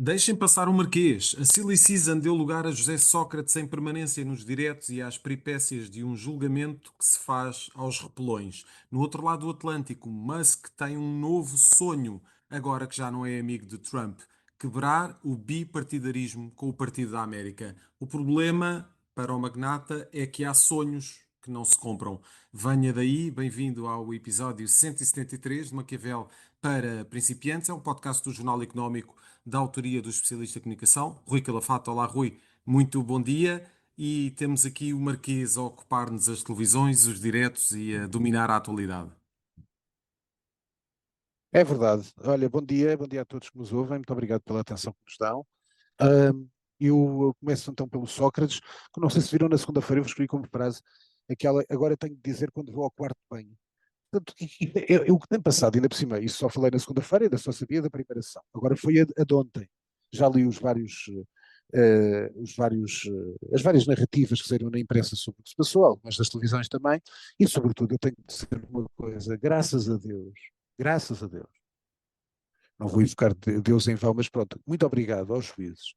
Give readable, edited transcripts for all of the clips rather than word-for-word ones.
Deixem passar o Marquês. A Silly Season deu lugar a José Sócrates em permanência nos diretos e às peripécias de um julgamento que se faz aos repelões. No outro lado do Atlântico, Musk tem um novo sonho, agora que já não é amigo de Trump: quebrar o bipartidarismo com o Partido da América. O problema para o magnata é que há sonhos que não se compram. Venha daí, bem-vindo ao episódio 173 de Maquiavel para Principiantes. É um podcast do Jornal Económico da autoria do especialista em comunicação, Rui Calafato. Olá, Rui, muito bom dia. E temos aqui o Marquês a ocupar-nos as televisões, os diretos e a dominar a atualidade. É verdade. Olha, bom dia a todos que nos ouvem. Muito obrigado pela atenção que nos dão. Ahm, eu começo então pelo Sócrates, que não sei se viram na segunda-feira, eu escrevi como frase aquela, agora tenho de dizer quando vou ao quarto de banho. Portanto, o que tem passado, ainda por cima, isso só falei na segunda-feira, ainda só sabia da primeira sessão. Agora foi a de ontem. Já li as várias narrativas que saíram na imprensa sobre o que se passou, algumas das televisões também, e sobretudo eu tenho de dizer uma coisa, graças a Deus, não vou invocar Deus em vão, mas pronto, muito obrigado aos juízes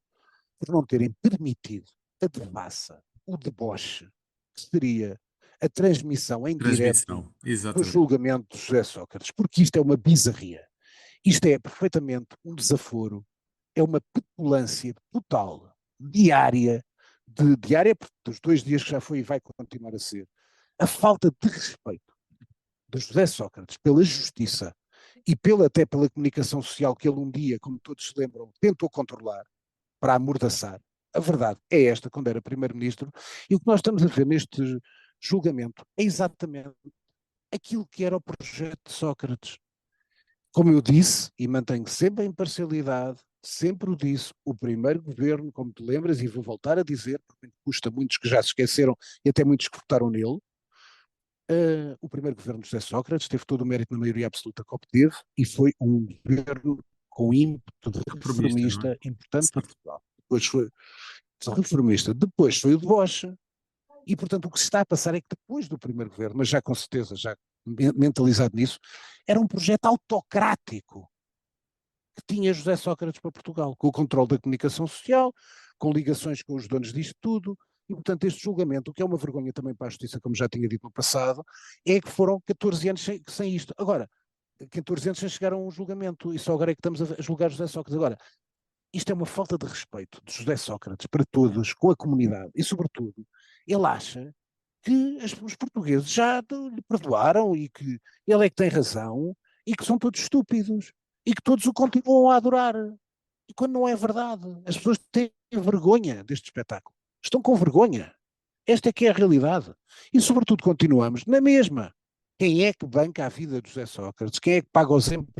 por não terem permitido a devassa, o deboche, que seria a transmissão em direto Transmissão, do exatamente. julgamento de José Sócrates, porque isto é uma bizarria. Isto é perfeitamente um desaforo, é uma petulância total, diária, diária, dos 2 dias que já foi e vai continuar a ser, a falta de respeito de José Sócrates pela justiça e até pela comunicação social que ele um dia, como todos se lembram, tentou controlar para amordaçar. A verdade é esta, quando era primeiro-ministro, e o que nós estamos a ver neste julgamento é exatamente aquilo que era o projeto de Sócrates. Como eu disse, e mantenho sempre a imparcialidade, sempre o disse, o primeiro governo, como te lembras, e vou voltar a dizer, porque custa muitos que já se esqueceram e até muitos que votaram nele, o primeiro governo de José Sócrates teve todo o mérito na maioria absoluta que obteve e foi um governo com ímpeto Reformista, não é? reformista importante para Certo. Portugal. Depois foi reformista, depois foi o deboche e, portanto, o que se está a passar é que depois do primeiro governo, mas já com certeza, já mentalizado nisso, era um projeto autocrático que tinha José Sócrates para Portugal, com o controle da comunicação social, com ligações com os donos disto tudo, e portanto este julgamento, o que é uma vergonha também para a justiça, como já tinha dito no passado, é que foram 14 anos sem isto. Agora, 14 anos sem chegar a um julgamento, e só agora é que estamos a julgar José Sócrates. Agora, isto é uma falta de respeito de José Sócrates para todos, com a comunidade, e sobretudo, ele acha que os portugueses já lhe perdoaram e que ele é que tem razão e que são todos estúpidos e que todos o continuam a adorar. E quando não é verdade, as pessoas têm vergonha deste espetáculo. Estão com vergonha. Esta é que é a realidade. E sobretudo continuamos na mesma. Quem é que banca a vida de José Sócrates? Quem é que paga sempre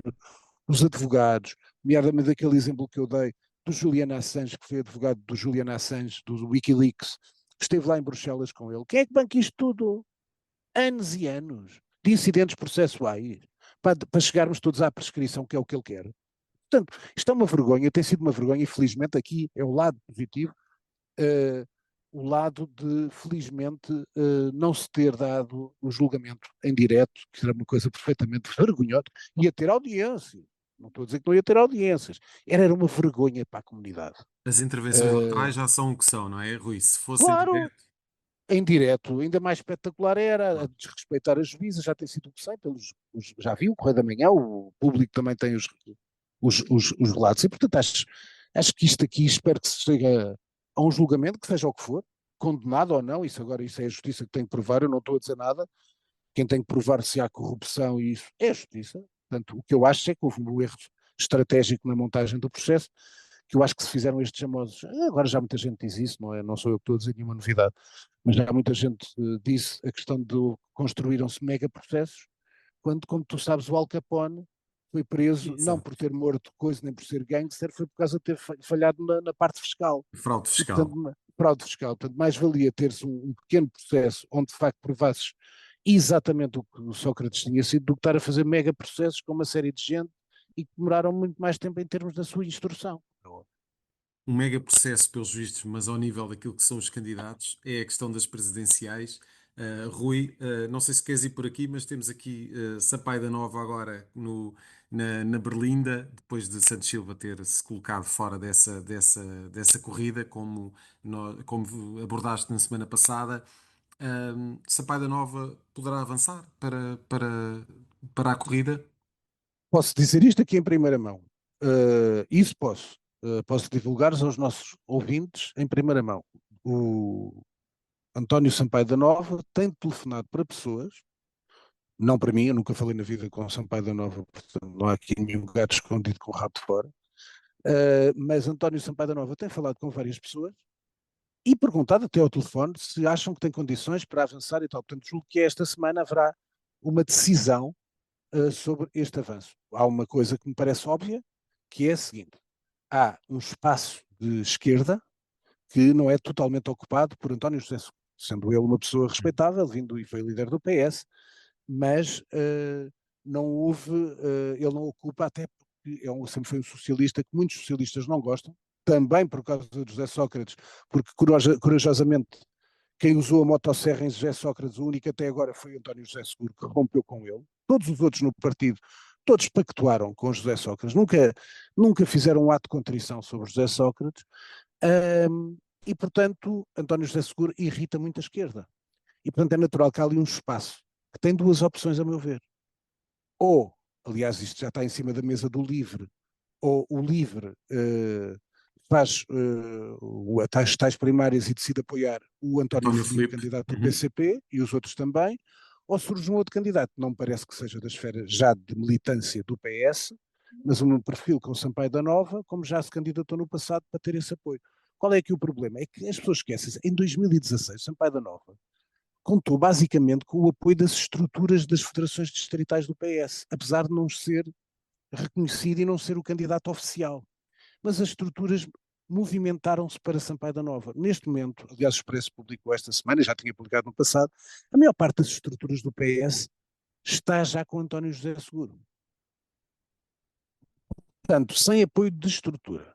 os advogados? Nomeadamente aquele exemplo que eu dei do Julian Assange, que foi advogado do Julian Assange, do Wikileaks, que esteve lá em Bruxelas com ele. Quem é que banca isto tudo? Anos e anos de incidentes processuais para chegarmos todos à prescrição, que é o que ele quer. Portanto, isto é uma vergonha, tem sido uma vergonha, e felizmente aqui é o lado positivo, uh, o lado de, felizmente, não se ter dado o julgamento em direto, que era uma coisa perfeitamente vergonhosa, ia ter audiência. Não estou a dizer que não ia ter audiências. Era uma vergonha para a comunidade. As intervenções Uh, laterais já são o que são, não é, Rui? Se fosse em claro, direto. em direto, ainda mais espetacular era a desrespeitar a juíza, já tem sido o que sei, já viu o Correio da Manhã, o público também tem os relatos, e portanto acho que isto aqui, espero que se chegue a um julgamento, que seja o que for, condenado ou não, isso é a justiça que tem que provar, eu não estou a dizer nada, quem tem que provar se há corrupção e isso é a justiça, portanto o que eu acho é que houve um erro estratégico na montagem do processo, que eu acho que se fizeram estes famosos, agora já muita gente diz isso, não é? Não sou eu que estou a dizer nenhuma novidade, mas já muita gente disse a questão de construíram-se mega processos, quando, como tu sabes, o Al Capone foi preso não Exato. por ter morto coisa, nem por ser gangster, foi por causa de ter falhado na parte fiscal. Fraude E, fiscal. portanto, fraude fiscal. Portanto, mais valia ter-se um pequeno processo onde, de facto, provasses exatamente o que o Sócrates tinha sido, do que estar a fazer mega processos com uma série de gente e que demoraram muito mais tempo em termos da sua instrução. Um mega processo pelos vistos, mas ao nível daquilo que são os candidatos, é a questão das presidenciais. Rui, não sei se queres ir por aqui, mas temos aqui Sampaio da Nova agora na Berlinda, depois de Santos Silva ter-se colocado fora dessa corrida, como abordaste na semana passada. Sampaio da Nova poderá avançar para a corrida? Posso dizer isto aqui em primeira mão. Isso posso. Posso divulgar aos nossos ouvintes em primeira mão. O António Sampaio da Nova tem telefonado para pessoas, não para mim, eu nunca falei na vida com o Sampaio da Nova, portanto não há aqui nenhum gato escondido com o rabo de fora. Mas António Sampaio da Nova tem falado com várias pessoas e perguntado até ao telefone se acham que tem condições para avançar e tal. Portanto, julgo que esta semana haverá uma decisão sobre este avanço. Há uma coisa que me parece óbvia, que é a seguinte: há um espaço de esquerda que não é totalmente ocupado por António José Seguro, sendo ele uma pessoa respeitável, vindo e foi líder do PS, mas não houve, ele não ocupa, até porque sempre foi um socialista que muitos socialistas não gostam, também por causa de José Sócrates, porque corajosamente quem usou a motosserra em José Sócrates, o único até agora foi António José Seguro, que rompeu com ele. Todos os outros no partido, todos pactuaram com José Sócrates, nunca fizeram um ato de contrição sobre José Sócrates, e portanto António José Seguro irrita muito a esquerda. E portanto é natural que há ali um espaço que tem duas opções, a meu ver. Ou, aliás, isto já está em cima da mesa do LIVRE, ou o LIVRE faz tais primárias e decide apoiar o António António Filipe, Filipe. candidato do Uhum. PCP, e os outros também, ou surge um outro candidato, não me parece que seja da esfera já de militância do PS, mas um perfil com o Sampaio da Nova, como já se candidatou no passado para ter esse apoio. Qual é aqui o problema? É que as pessoas esquecem, em 2016, Sampaio da Nova contou basicamente com o apoio das estruturas das federações distritais do PS, apesar de não ser reconhecido e não ser o candidato oficial. Mas as estruturas movimentaram-se para Sampaio da Nova. Neste momento, aliás, o Expresso publicou esta semana, já tinha publicado no passado, a maior parte das estruturas do PS está já com António José Seguro. Portanto, sem apoio de estrutura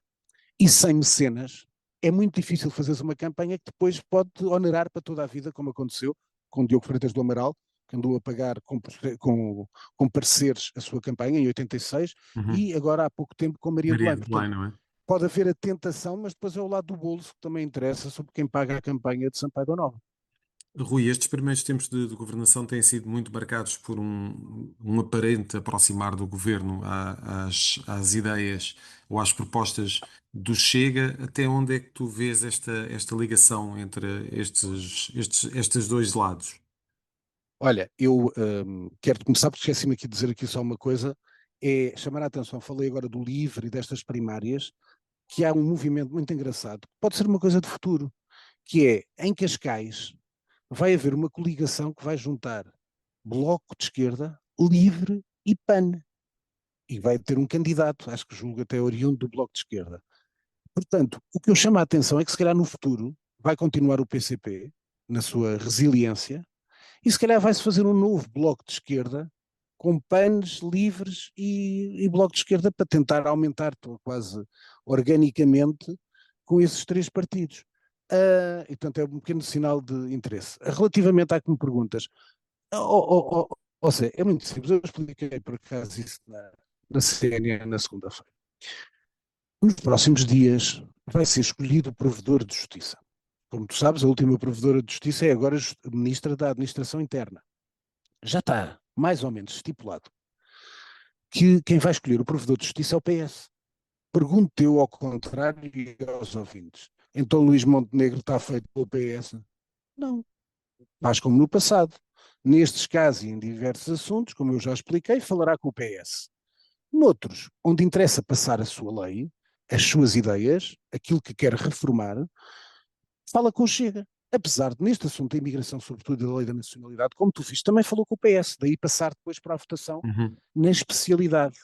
e sem mecenas, é muito difícil fazeres uma campanha que depois pode onerar para toda a vida, como aconteceu com Diogo Freitas do Amaral, que andou a pagar com pareceres a sua campanha em 86, Uhum. e agora há pouco tempo com Maria de Maria Belém. de Belém, Portanto, não é? pode haver a tentação, mas depois é o lado do bolso que também interessa sobre quem paga a campanha de Sampaio da Nova. Rui, estes primeiros tempos de governação têm sido muito marcados por um aparente aproximar do governo às ideias ou às propostas do Chega. Até onde é que tu vês esta ligação entre estes dois lados? Olha, eu quero começar porque esqueci-me aqui de dizer aqui só uma coisa, é chamar a atenção, falei agora do LIVRE e destas primárias, que há um movimento muito engraçado, pode ser uma coisa de futuro, que é, em Cascais, vai haver uma coligação que vai juntar Bloco de Esquerda, LIVRE e PAN. E vai ter um candidato, acho que julgo até oriundo do Bloco de Esquerda. Portanto, o que eu chamo a atenção é que se calhar no futuro vai continuar o PCP, na sua resiliência, e se calhar vai-se fazer um novo Bloco de Esquerda, com PANs, livres e Bloco de Esquerda, para tentar aumentar quase organicamente com esses três partidos. E portanto é um pequeno sinal de interesse. Relativamente à que me perguntas, ou seja, é muito simples, eu expliquei por acaso isso na CNN na segunda-feira. Nos próximos dias vai ser escolhido o provedor de justiça. Como tu sabes, a última provedora de justiça é agora a ministra da Administração Interna. Já está mais ou menos estipulado que quem vai escolher o provedor de justiça é o PS. Pergunto eu ao contrário e aos ouvintes. Então Luís Montenegro está feito pelo PS? Não. Faz como no passado. Nestes casos e em diversos assuntos, como eu já expliquei, falará com o PS. Noutros, onde interessa passar a sua lei, as suas ideias, aquilo que quer reformar, fala com o Chega. Apesar de, neste assunto da imigração, sobretudo da lei da nacionalidade, como tu fiz, também falou com o PS, daí passar depois para a votação Uhum. na especialidade.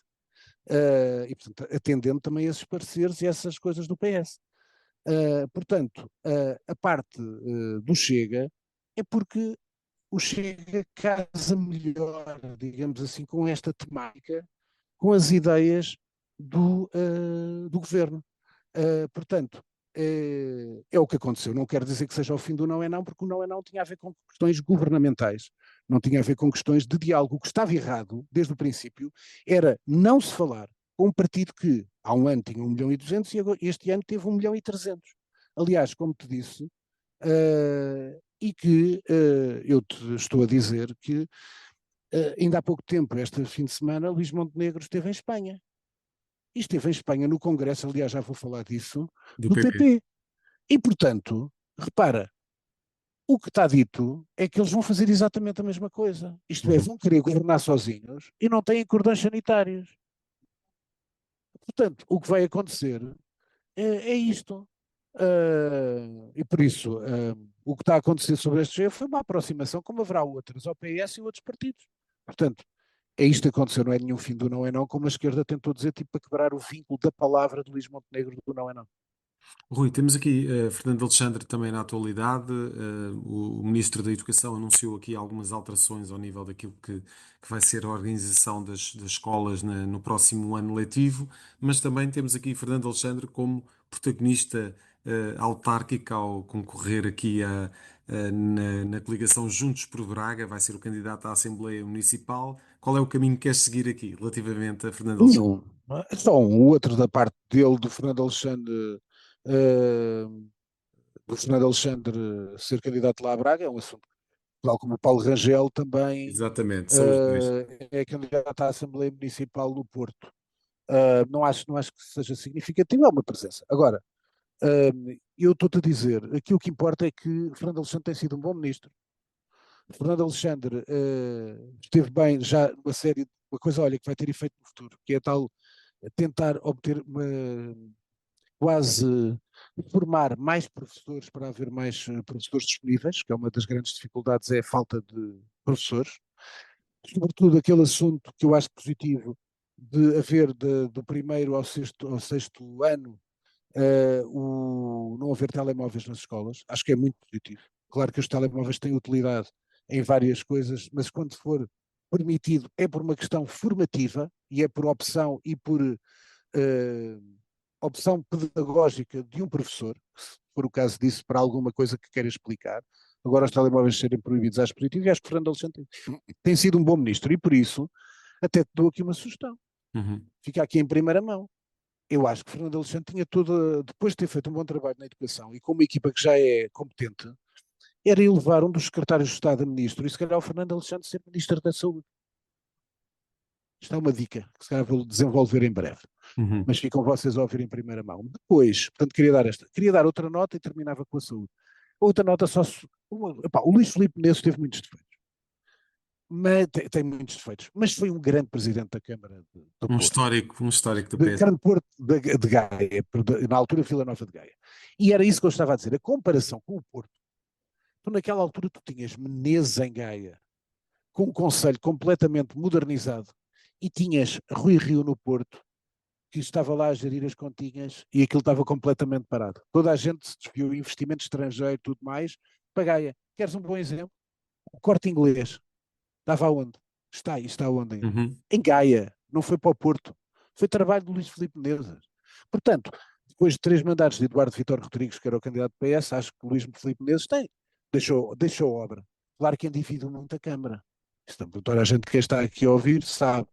E, portanto, atendendo também a esses pareceres e essas coisas do PS. Portanto, a parte do Chega é porque o Chega casa melhor, digamos assim, com esta temática, com as ideias do governo. Portanto, é o que aconteceu. Não quero dizer que seja o fim do não é não, porque o não é não tinha a ver com questões governamentais, não tinha a ver com questões de diálogo. O que estava errado, desde o princípio, era não se falar com um partido que há um ano tinha 1.200.000 e este ano teve 1.300.000. Aliás, como te disse, e que eu te estou a dizer que ainda há pouco tempo, este fim de semana, Luís Montenegro esteve em Espanha. E esteve em Espanha no Congresso, aliás, já vou falar disso, Do do PP. PP. E, portanto, repara, o que está dito é que eles vão fazer exatamente a mesma coisa. Isto é, Uhum. vão querer governar sozinhos e não têm cordões sanitários. Portanto, o que vai acontecer é isto. E por isso, o que está a acontecer sobre este jeito foi uma aproximação, como haverá outras, ao PS e outros partidos. Portanto, é isto que aconteceu, não é nenhum fim do não é não, como a esquerda tentou dizer, tipo, para quebrar o vínculo da palavra de Luís Montenegro do não é não. Rui, temos aqui Fernando Alexandre também na atualidade. O Ministro da Educação anunciou aqui algumas alterações ao nível daquilo que vai ser a organização das escolas no próximo ano letivo, mas também temos aqui Fernando Alexandre como protagonista autárquico ao concorrer aqui na coligação Juntos por Braga, vai ser o candidato à Assembleia Municipal. Qual é o caminho que queres seguir aqui relativamente a Fernando Alexandre? Nenhum. Só o outro da parte dele, eh, do Fernando Alexandre ser candidato lá a Braga, é um assunto, tal como o Paulo Rangel também Exatamente, são os dois. é candidato à Assembleia Municipal no Porto. Não acho que seja significativo, é uma presença. Agora, eu estou-te a dizer, aqui o que importa é que Fernando Alexandre tem sido um bom ministro. Fernando Alexandre esteve bem já numa série, uma coisa, olha, que vai ter efeito no futuro, que é tal tentar obter quase formar mais professores para haver mais professores disponíveis, que é uma das grandes dificuldades, é a falta de professores. Sobretudo aquele assunto que eu acho positivo de haver do primeiro ao sexto ano não haver telemóveis nas escolas, acho que é muito positivo. Claro que os telemóveis têm utilidade em várias coisas, mas quando for permitido é por uma questão formativa e é por opção e por opção pedagógica de um professor, se for o caso disso, para alguma coisa que queira explicar. Agora os telemóveis serem proibidos, acho positivo e acho que Fernando Alexandre tem sido um bom ministro e por isso até te dou aqui uma sugestão. Uhum. Fica aqui em primeira mão. Eu acho que Fernando Alexandre tinha toda, depois de ter feito um bom trabalho na educação e com uma equipa que já é competente, era elevar um dos secretários de Estado a ministro e se calhar o Fernando Alexandre ser ministro da Saúde. Isto é uma dica que se calhar vou desenvolver em breve. Uhum. Mas ficam vocês a ouvir em primeira mão. Depois, portanto, queria dar outra nota e terminava com a saúde. Outra nota só. O Luís Filipe Menezes teve muitos defeitos. Mas, tem muitos defeitos, mas foi um grande presidente da Câmara do Porto. Um histórico do De PS. Grande Porto de Gaia, na altura Vila Nova de Gaia. E era isso que eu estava a dizer. A comparação com o Porto, tu naquela altura tu tinhas Menezes em Gaia, com um conselho completamente modernizado, e tinhas Rui Rio no Porto, que estava lá a gerir as continhas e aquilo estava completamente parado. Toda a gente se desviou, investimento estrangeiro e tudo mais, para Gaia. Queres um bom exemplo? O Corte Inglês. Estava aonde? Está onde ainda? Uhum. Em Gaia. Não foi para o Porto. Foi trabalho de Luís Filipe Menezes. Portanto, depois de 3 mandatos de Eduardo Vitor Rodrigues, que era o candidato do PS, acho que Luís Filipe Menezes deixou obra. Claro que endividou muito a Câmara. Toda a gente que está aqui a ouvir sabe,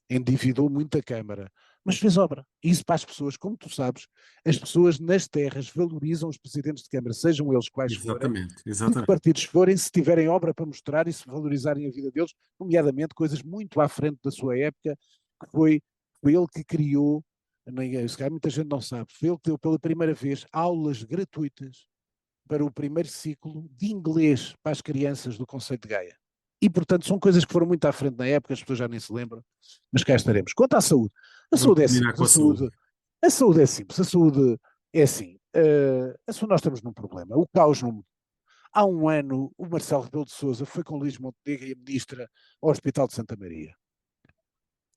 endividou muito a Câmara, mas fez obra. E isso para as pessoas, como tu sabes, as pessoas nas terras valorizam os presidentes de Câmara, sejam eles quais forem, Exatamente, de que exatamente. partidos forem, se tiverem obra para mostrar e se valorizarem a vida deles, nomeadamente coisas muito à frente da sua época, que foi ele que criou, se calhar muita gente não sabe, foi ele que deu pela primeira vez aulas gratuitas para o primeiro ciclo de inglês para as crianças do Conceito de Gaia. E, portanto, são coisas que foram muito à frente na época, as pessoas já nem se lembram, mas cá estaremos. Quanto à saúde, a Vamos saúde é terminar simples, com a saúde. a saúde é simples, a saúde é assim, nós estamos num problema, o caos não mudou. Há um ano, o Marcelo Rebelo de Sousa foi com Luís Montenegro e a ministra ao Hospital de Santa Maria.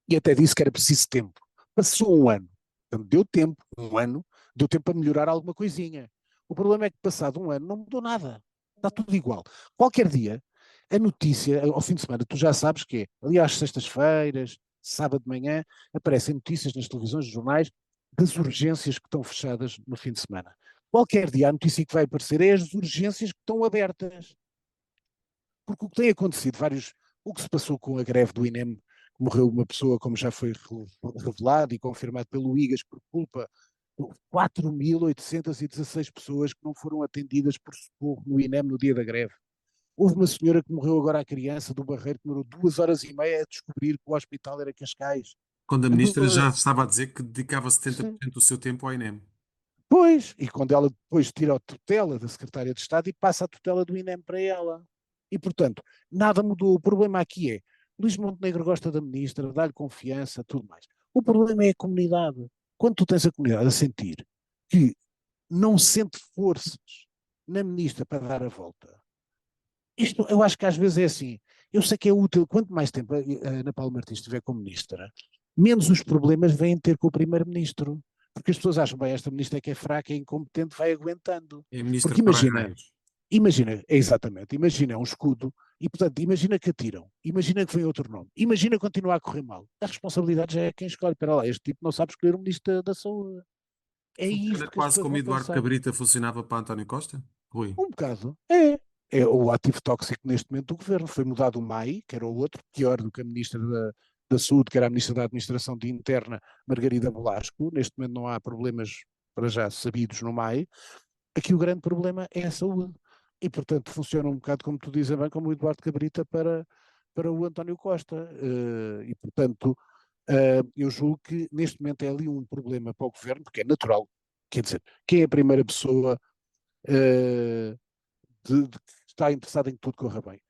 E até disse que era preciso tempo. Passou um ano. Portanto, deu tempo, um ano, deu tempo para melhorar alguma coisinha. O problema é que passado um ano não mudou nada. Está tudo igual. Qualquer dia, a notícia, ao fim de semana, tu já sabes que é, ali às sextas-feiras, sábado de manhã, aparecem notícias nas televisões, nos jornais, das urgências que estão fechadas no fim de semana. Qualquer dia a notícia que vai aparecer é as urgências que estão abertas. Porque o que tem acontecido, o que se passou com a greve do INEM, que morreu uma pessoa, como já foi revelado e confirmado pelo IGAS, por culpa de 4.816 pessoas que não foram atendidas por socorro no INEM no dia da greve. Houve uma senhora que morreu agora, a criança do Barreiro, que demorou 2 horas e meia a descobrir que o hospital era Cascais. Quando a ministra De- já estava a dizer que dedicava 70% do seu tempo ao INEM. Pois, e quando ela depois tira a tutela da Secretária de Estado e passa a tutela do INEM para ela. E, portanto, nada mudou. O problema aqui é, Luís Montenegro gosta da ministra, dá-lhe confiança, tudo mais. O problema é a comunidade. Quando tu tens a comunidade a sentir que não sente forças na ministra para dar a volta, isto eu acho que às vezes é assim. Eu sei que é útil, quanto mais tempo a Ana Paula Martins estiver como ministra, menos os problemas vêm ter com o primeiro-ministro. Porque as pessoas acham, bem, esta ministra é que é fraca, é incompetente, vai aguentando. É a ministra Porque para imagina, raios. exatamente, imagina é um escudo, e portanto, imagina que atiram, imagina que vem outro nome, imagina continuar a correr mal. A responsabilidade já é quem escolhe. Espera lá, este tipo não sabe escolher o ministro da Saúde. É Funciona isto que as quase pessoas como vão Eduardo pensar. Cabrita funcionava para António Costa? Rui. Um bocado. É o ativo tóxico neste momento do governo. Foi mudado o MAI, que era o outro, pior do que a ministra da Saúde, que era a ministra da Administração de Interna, Margarida Velasco. Neste momento não há problemas para já sabidos no MAI. Aqui o grande problema é a saúde. E, portanto, funciona um bocado, como tu dizes bem, como o Eduardo Cabrita para o António Costa. E, portanto, eu julgo que neste momento é ali um problema para o governo, porque é natural. Quer dizer, quem é a primeira pessoa eh, que está interessada em que tudo corra bem?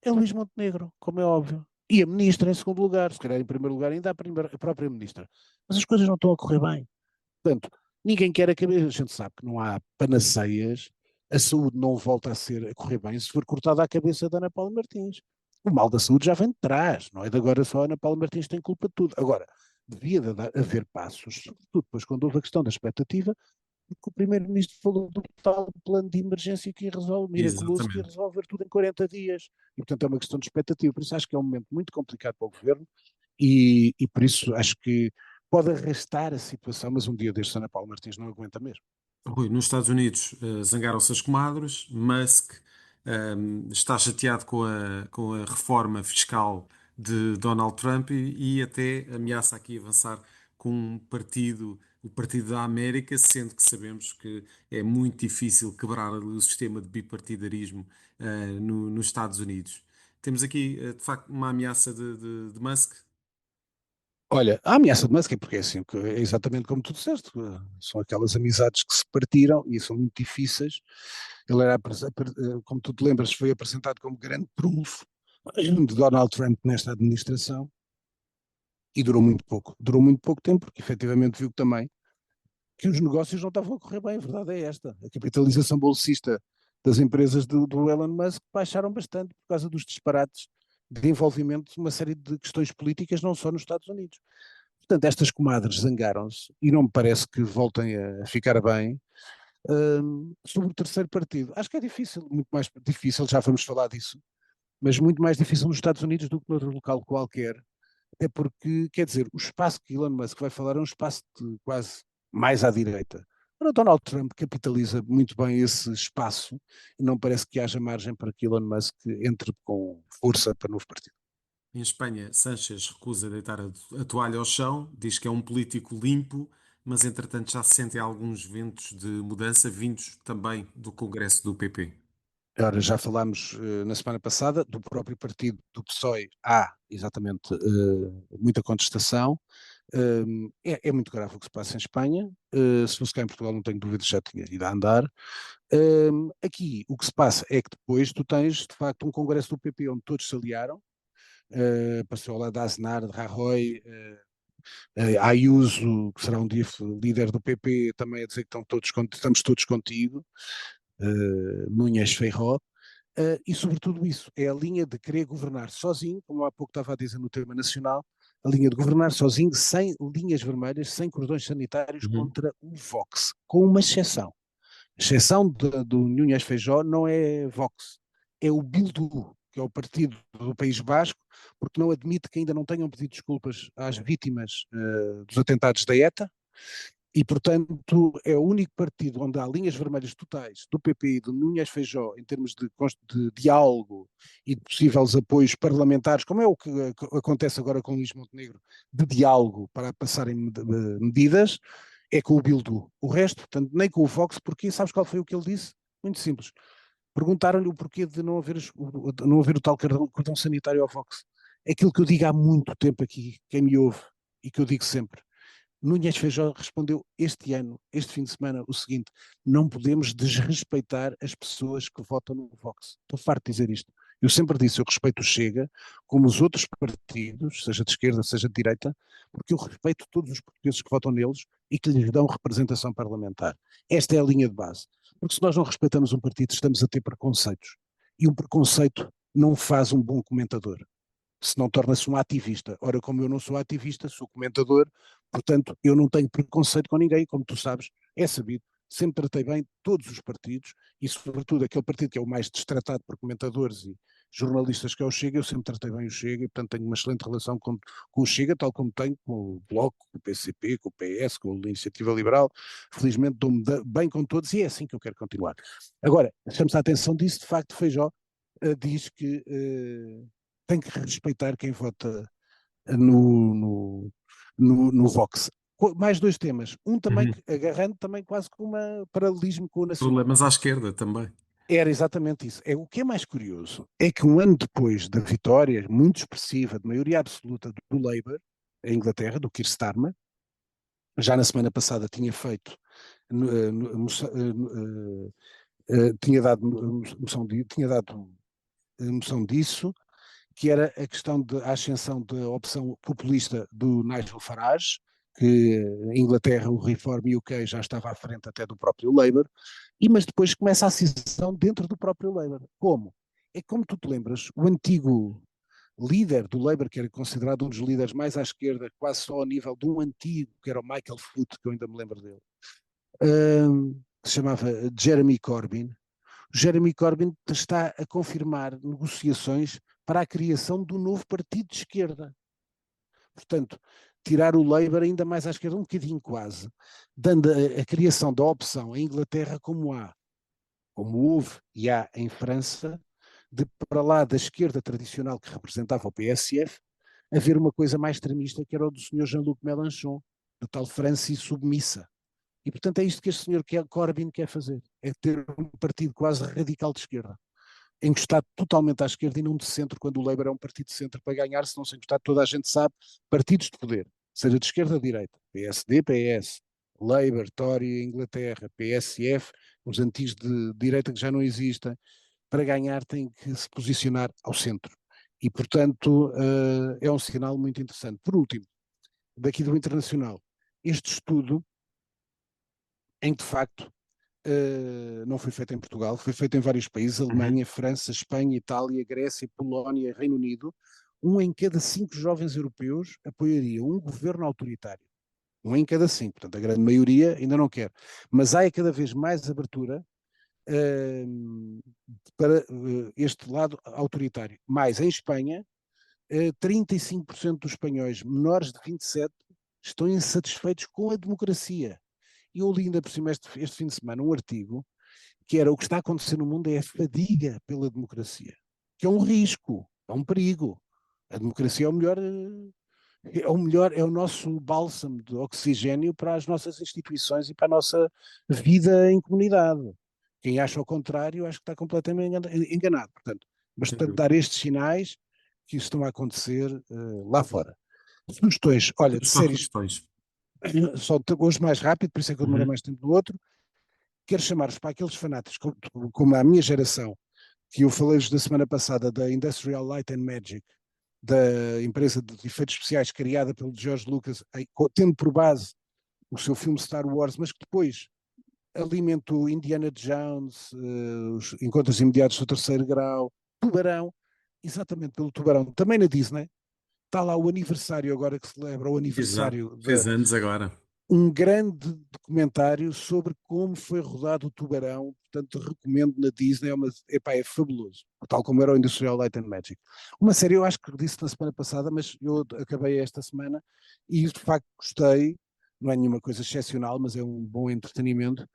É Luís Montenegro, como é óbvio. E a ministra em segundo lugar, se calhar em primeiro lugar ainda a própria ministra. Mas as coisas não estão a correr bem. Portanto, ninguém quer a cabeça. A gente sabe que não há panaceias, a saúde não volta a correr bem se for cortada a cabeça da Ana Paula Martins. O mal da saúde já vem de trás, não é de agora só a Ana Paula Martins tem culpa de tudo. Agora, devia haver passos, sobretudo depois quando houve a questão da expectativa, porque o primeiro-ministro falou do tal plano de emergência que ia resolver, miraculoso, que ia Exatamente. resolver tudo em 40 dias. E, portanto, é uma questão de expectativa. Por isso acho que é um momento muito complicado para o governo e por isso acho que pode arrastar a situação, mas um dia destes Ana Paula Martins não aguenta mesmo. Rui, nos Estados Unidos zangaram-se as comadres. Musk está chateado com a reforma fiscal de Donald Trump e até ameaça aqui avançar com um partido, o Partido da América, sendo que sabemos que é muito difícil quebrar ali o sistema de bipartidarismo nos Estados Unidos. Temos aqui, de facto, uma ameaça de Musk. Olha, a ameaça de Musk é porque é assim, é exatamente como tu disseste, são aquelas amizades que se partiram e são muito difíceis. Ele era, como tu te lembras, foi apresentado como grande trunfo de Donald Trump nesta administração e durou muito pouco tempo, porque efetivamente viu também que os negócios não estavam a correr bem, a verdade é esta. A capitalização bolsista das empresas do Elon Musk baixaram bastante por causa dos disparates de envolvimento de uma série de questões políticas, não só nos Estados Unidos. Portanto, estas comadres zangaram-se e não me parece que voltem a ficar bem sobre o terceiro partido. Acho que é difícil, muito mais difícil, já vamos falar disso, mas muito mais difícil nos Estados Unidos do que noutro local qualquer. Até porque, quer dizer, o espaço que Elon Musk vai falar é um espaço de quase mais à direita. Ora, Donald Trump capitaliza muito bem esse espaço e não parece que haja margem para que Elon Musk entre com força para o novo partido. Em Espanha, Sánchez recusa deitar a toalha ao chão, diz que é um político limpo, mas entretanto já se sentem alguns ventos de mudança vindos também do Congresso do PP. Ora, já falámos na semana passada do próprio partido do PSOE, há exatamente muita contestação. É muito grave o que se passa em Espanha. Se fosse cá em Portugal, não tenho dúvidas, já tinha ido a andar. Aqui, o que se passa é que depois tu tens, de facto, um congresso do PP onde todos se aliaram. Passou lá de Aznar, de Rajoy, Ayuso, que será um dia líder do PP, também a dizer que estamos todos contigo. Núñez Feijóo. E sobretudo isso, é a linha de querer governar sozinho, como há pouco estava a dizer no tema nacional, a linha de governar sozinho, sem linhas vermelhas, sem cordões sanitários Uhum. contra o Vox, com uma exceção. A exceção do Núñez Feijóo não é Vox, é o Bildu, que é o partido do País Basco, porque não admite que ainda não tenham pedido desculpas às vítimas dos atentados da ETA, E, portanto, é o único partido onde há linhas vermelhas totais do PP e do Núñez Feijó em termos de diálogo e de possíveis apoios parlamentares, como é o que acontece agora com Luís Montenegro, de diálogo para passarem medidas, é com o Bildu. O resto, portanto, nem com o Vox, porque sabes qual foi o que ele disse? Muito simples. Perguntaram-lhe o porquê de não haver o tal cordão sanitário ao Vox. É aquilo que eu digo há muito tempo aqui, quem me ouve, e que eu digo sempre. Núñez Feijó respondeu este ano, este fim de semana, o seguinte: não podemos desrespeitar as pessoas que votam no Vox. Estou farto de dizer isto. Eu sempre disse, eu respeito o Chega, como os outros partidos, seja de esquerda, seja de direita, porque eu respeito todos os portugueses que votam neles e que lhes dão representação parlamentar. Esta é a linha de base. Porque se nós não respeitamos um partido, estamos a ter preconceitos. E um preconceito não faz um bom comentador, senão torna-se um ativista. Ora, como eu não sou ativista, sou comentador, portanto, eu não tenho preconceito com ninguém, como tu sabes, é sabido. Sempre tratei bem todos os partidos e, sobretudo, aquele partido que é o mais destratado por comentadores e jornalistas que é o Chega, eu sempre tratei bem o Chega e, portanto, tenho uma excelente relação com o Chega, tal como tenho com o Bloco, com o PCP, com o PS, com a Iniciativa Liberal. Felizmente dou-me bem com todos e é assim que eu quero continuar. Agora, chamo-se a atenção disso, de facto, Feijó diz que tem que respeitar quem vota no Vox. Mais dois temas. Um também, Uhum. agarrando também quase com um paralelismo com o nacional. Problemas à esquerda também. Era exatamente isso. O que é mais curioso é que um ano depois da vitória muito expressiva, de maioria absoluta do Labour, em Inglaterra, do Keir Starmer, já na semana passada tinha feito, tinha dado moção disso, que era a questão da ascensão da opção populista do Nigel Farage, que em Inglaterra o Reform UK já estava à frente até do próprio Labour, mas depois começa a cisão dentro do próprio Labour. Como? É como tu te lembras, o antigo líder do Labour, que era considerado um dos líderes mais à esquerda, quase só ao nível de um antigo, que era o Michael Foot, que eu ainda me lembro dele, que se chamava Jeremy Corbyn. Jeremy Corbyn está a confirmar negociações para a criação do novo partido de esquerda. Portanto, tirar o Labour ainda mais à esquerda, um bocadinho quase, dando a criação da opção em Inglaterra como houve e há em França, de para lá da esquerda tradicional que representava o PSF, haver uma coisa mais extremista que era o do Sr. Jean-Luc Mélenchon, do tal França submissa. E, portanto, é isto que este senhor Corbyn quer fazer, é ter um partido quase radical de esquerda, encostado totalmente à esquerda e não de centro, quando o Labour é um partido de centro para ganhar, se não se encostar, toda a gente sabe, partidos de poder, seja de esquerda ou de direita, PSD, PS, Labour, Tory, Inglaterra, PSF, os antigos de direita que já não existem, para ganhar tem que se posicionar ao centro. E, portanto, é um sinal muito interessante. Por último, daqui do internacional, este estudo em que de facto não foi feito em Portugal, foi feito em vários países, Uhum. Alemanha, França, Espanha, Itália, Grécia, Polónia, Reino Unido. Um em cada 5 jovens europeus apoiaria um governo autoritário. Um em cada 5, portanto a grande maioria ainda não quer. Mas há cada vez mais abertura para este lado autoritário. Mais em Espanha, 35% dos espanhóis menores de 27 estão insatisfeitos com a democracia. E eu li ainda por cima este fim de semana um artigo que era: o que está a acontecer no mundo é a fadiga pela democracia, que é um risco, é um perigo. A democracia é o nosso bálsamo de oxigênio para as nossas instituições e para a nossa vida em comunidade. Quem acha o contrário, acho que está completamente enganado. Mas portanto, dar estes sinais que isso estão a acontecer lá fora. Sugestões, olha, de Só séries, sugestões. só hoje mais rápido, por isso é que eu demorei Uhum. mais tempo do outro. Quero chamar-vos para aqueles fanáticos como a minha geração, que eu falei-vos da semana passada, da Industrial Light and Magic, da empresa de efeitos especiais criada pelo George Lucas, tendo por base o seu filme Star Wars, mas que depois alimentou Indiana Jones, os Encontros Imediatos do Terceiro Grau, Tubarão, exatamente pelo Tubarão, também na Disney. Está lá o aniversário agora, que celebra o Exato. aniversário Fez anos agora. um grande documentário sobre como foi rodado o Tubarão, portanto recomendo na Disney, é fabuloso, tal como era o Industrial Light and Magic. Uma série, eu acho que disse na semana passada, mas eu acabei esta semana e de facto gostei, não é nenhuma coisa excepcional, mas é um bom entretenimento,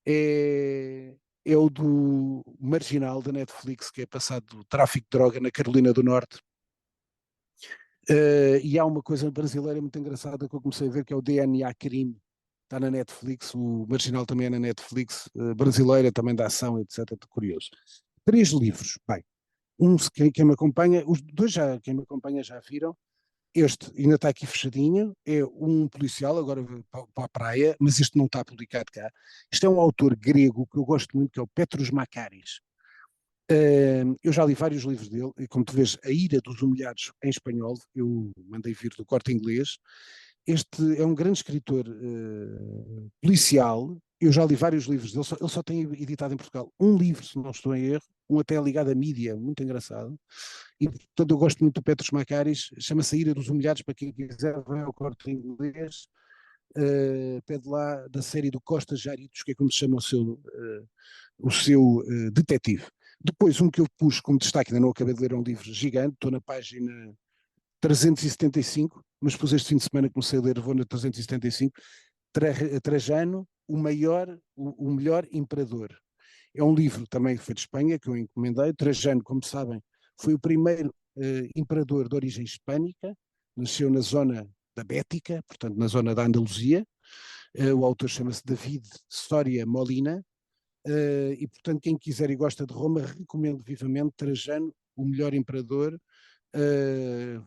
é o do Marginal da Netflix, que é passado do tráfico de droga na Carolina do Norte. E há uma coisa brasileira muito engraçada que eu comecei a ver, que é o DNA Crime. Está na Netflix, o Marginal também é na Netflix, brasileira, também da ação, etc. Estou curioso. 3 livros. Bem, quem me acompanha, os dois já, quem me acompanha já viram. Este ainda está aqui fechadinho, é um policial, agora para a praia, mas este não está publicado cá. Isto é um autor grego que eu gosto muito, que é o Petros Makaris. Eu já li vários livros dele, e como tu vês, A Ira dos Humilhados em espanhol, eu mandei vir do Corte Inglês. Este é um grande escritor policial, eu já li vários livros dele, ele só tem editado em Portugal um livro, se não estou em erro, um até ligado à mídia, muito engraçado. E, portanto, eu gosto muito do Petros Makaris, chama-se A Ira dos Humilhados, para quem quiser, vai ao Corte Inglês, pede lá da série do Costa Jaritos, que é como se chama o seu detetive. Depois, um que eu pus como destaque, ainda não acabei de ler, é um livro gigante, estou na página 375, mas pus este fim de semana, comecei a ler, vou na 375, Trajano, o melhor imperador. É um livro também que foi de Espanha, que eu encomendei. Trajano, como sabem, foi o primeiro imperador de origem hispânica, nasceu na zona da Bética, portanto na zona da Andaluzia. O autor chama-se David Soria Molina, e portanto quem quiser e gosta de Roma, recomendo vivamente Trajano, o melhor imperador.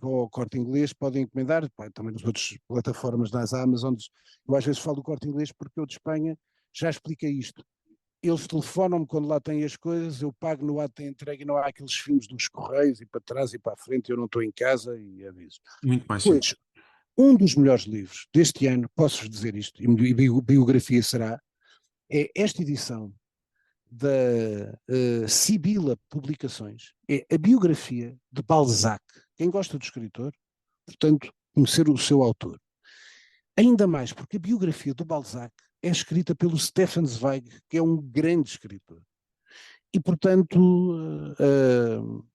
Vou ao Corte Inglês, podem encomendar, também nas outras plataformas, nas Amazon. Eu às vezes falo do Corte Inglês porque eu de Espanha já expliquei isto. Eles telefonam-me quando lá têm as coisas, eu pago no ato de entrega e não há aqueles filmes dos correios e para trás e para a frente, eu não estou em casa e aviso. Muito mais simples. Pois, um dos melhores livros deste ano, posso-vos dizer isto, e biografia será, é esta edição da Sibila Publicações, é a biografia de Balzac. Quem gosta do escritor, portanto, conhecer o seu autor. Ainda mais porque a biografia do Balzac é escrita pelo Stefan Zweig, que é um grande escritor. E, portanto,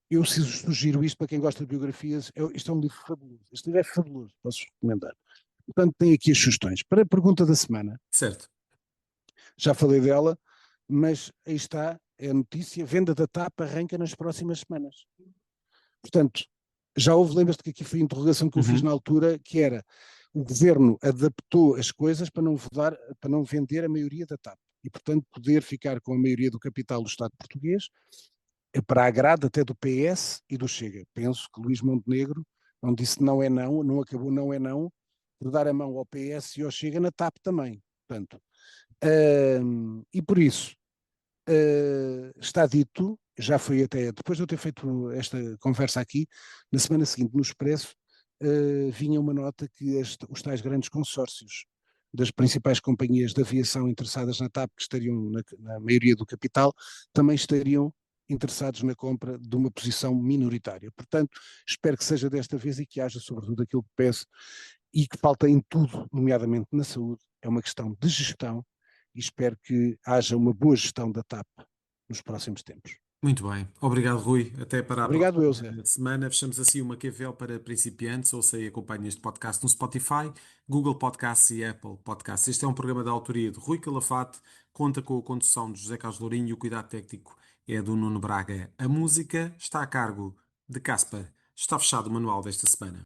eu sugiro isto para quem gosta de biografias. Isto é um livro fabuloso. Este livro é fabuloso, posso recomendar. Portanto, tem aqui as sugestões. Para a pergunta da semana, Certo. já falei dela, mas aí está, é a notícia: venda da TAP arranca nas próximas semanas. Portanto, já houve, lembras-te que aqui foi a interrogação que eu fiz Uhum. na altura, que era: o governo adaptou as coisas para não vender a maioria da TAP e, portanto, poder ficar com a maioria do capital do Estado português, para agrado até do PS e do Chega. Penso que Luís Montenegro não disse não é não, não acabou não é não, por dar a mão ao PS e ao Chega na TAP também. Portanto, e por isso, está dito, já foi até, depois de eu ter feito esta conversa aqui, na semana seguinte, no Expresso, vinha uma nota que os tais grandes consórcios das principais companhias de aviação interessadas na TAP, que estariam na maioria do capital, também estariam interessados na compra de uma posição minoritária. Portanto, espero que seja desta vez e que haja, sobretudo, aquilo que peço e que falta em tudo, nomeadamente na saúde, é uma questão de gestão, e espero que haja uma boa gestão da TAP nos próximos tempos. Muito bem. Obrigado, Rui. Até para a Obrigado, próxima Elza. semana. Fechamos assim uma QVL para principiantes. Ouça e acompanhe este podcast no Spotify, Google Podcasts e Apple Podcasts. Este é um programa da autoria de Rui Calafate. Conta com a condução de José Carlos Lourinho e o cuidado técnico é do Nuno Braga. A música está a cargo de Casper. Está fechado o manual desta semana.